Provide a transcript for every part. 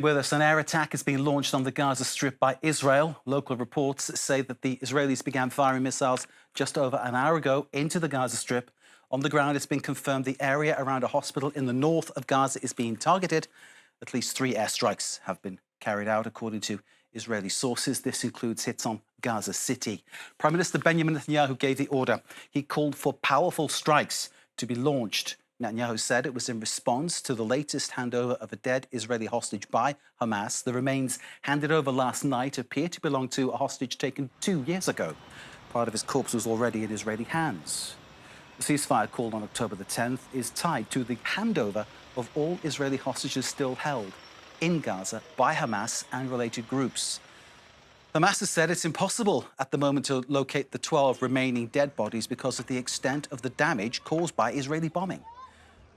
With us, an air attack has been launched on the Gaza Strip by Israel. Local reports say that the Israelis began firing missiles just over an hour ago into the Gaza Strip. On the ground, it's been confirmed the area around a hospital in the north of Gaza is being targeted. At least 3 airstrikes have been carried out, according to Israeli sources. This includes hits on Gaza City. Prime Minister Benjamin Netanyahu gave the order. He called for powerful strikes to be launched. Netanyahu said it was in response to the latest handover of a dead Israeli hostage by Hamas. The remains handed over last night appear to belong to a hostage taken 2 years ago. Part of his corpse was already in Israeli hands. The ceasefire called on October the 10th is tied to the handover of all Israeli hostages still held in Gaza by Hamas and related groups. Hamas has said it's impossible at the moment to locate the 12 remaining dead bodies because of the extent of the damage caused by Israeli bombing.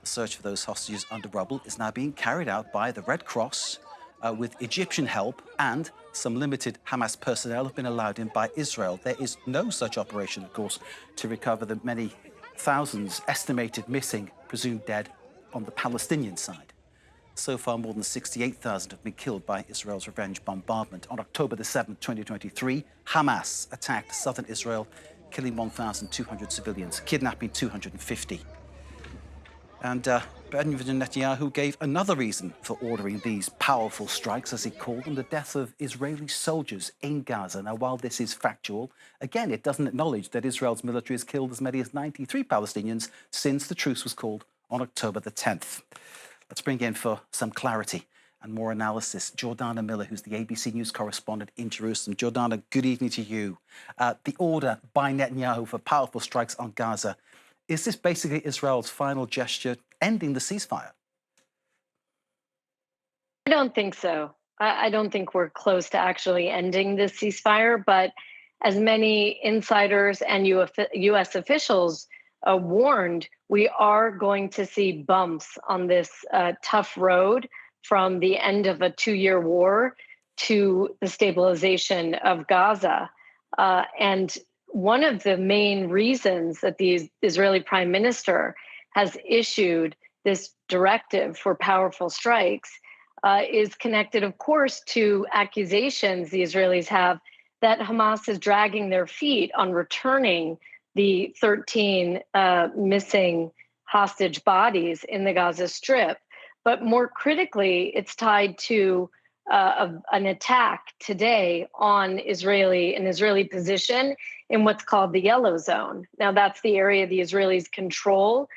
The search for those hostages under rubble is now being carried out by the Red Cross with Egyptian help, and some limited Hamas personnel have been allowed in by Israel. There is no such operation, of course, to recover the many thousands estimated missing, presumed dead on the Palestinian side. So far, more than 68,000 have been killed by Israel's revenge bombardment. On October the 7th, 2023, Hamas attacked southern Israel, killing 1,200 civilians, kidnapping 250. And Benjamin Netanyahu gave another reason for ordering these powerful strikes, as he called them, the death of Israeli soldiers in Gaza. Now, while this is factual, again, it doesn't acknowledge that Israel's military has killed as many as 93 Palestinians since the truce was called on October the 10th. Let's bring in, for some clarity and more analysis, Jordana Miller, who's the ABC News correspondent in Jerusalem. Jordana, good evening to you. The order by Netanyahu for powerful strikes on Gaza, is this basically Israel's final gesture ending the ceasefire? I don't think so. I don't think we're close to actually ending the ceasefire, but as many insiders and U.S. officials warned, we are going to see bumps on this tough road from the end of a 2-year war to the stabilization of Gaza. And one of the main reasons that the Israeli Prime Minister has issued this directive for powerful strikes is connected, of course, to accusations the Israelis have that Hamas is dragging their feet on returning the 13 missing hostage bodies in the Gaza Strip. But more critically, it's tied to an attack today on an Israeli position in what's called the Yellow Zone. Now, that's the area the Israelis control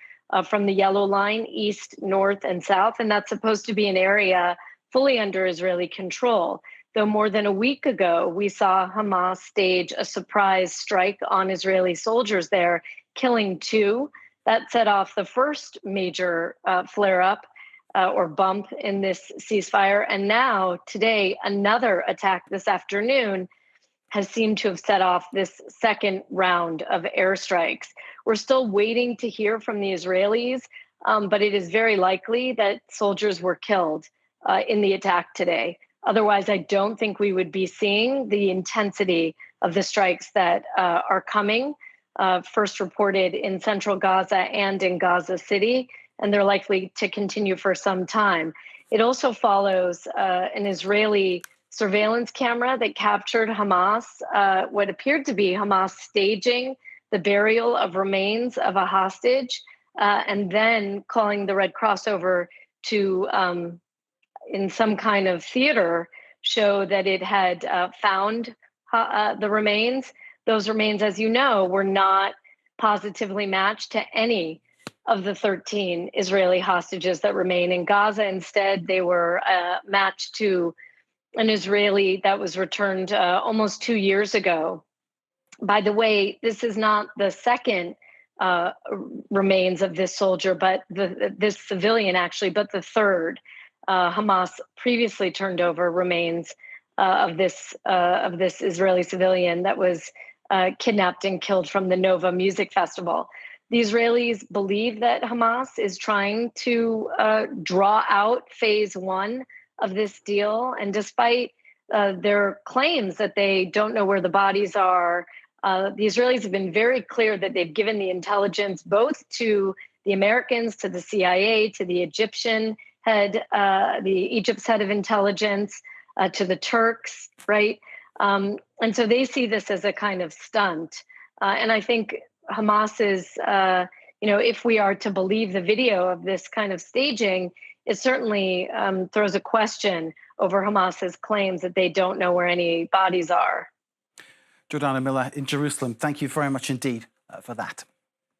from the Yellow Line, east, north, and south, and that's supposed to be an area fully under Israeli control. Though more than a week ago, we saw Hamas stage a surprise strike on Israeli soldiers there, killing 2. That set off the first major flare-up or bump in this ceasefire. And now, today, another attack this afternoon has seemed to have set off this second round of airstrikes. We're still waiting to hear from the Israelis, but it is very likely that soldiers were killed in the attack today. Otherwise, I don't think we would be seeing the intensity of the strikes that are coming, first reported in central Gaza and in Gaza City, and they're likely to continue for some time. It also follows an Israeli surveillance camera that captured Hamas, what appeared to be Hamas staging the burial of remains of a hostage, and then calling the Red Cross over to, in some kind of theater, show that it had found the remains. Those remains, as you know, were not positively matched to any of the 13 Israeli hostages that remain in Gaza. Instead, they were matched to an Israeli that was returned almost 2 years ago. By the way, this is not the second remains of this soldier, but this civilian actually, but the third. Hamas previously turned over remains of this Israeli civilian that was kidnapped and killed from the Nova Music Festival. The Israelis believe that Hamas is trying to draw out phase 1 of this deal. And despite their claims that they don't know where the bodies are, the Israelis have been very clear that they've given the intelligence both to the Americans, to the CIA, to the Egyptian Egypt's head of intelligence, to the Turks, right? And so they see this as a kind of stunt. And I think Hamas is, if we are to believe the video of this kind of staging, it certainly throws a question over Hamas's claims that they don't know where any bodies are. Jordana Miller in Jerusalem, thank you very much indeed for that.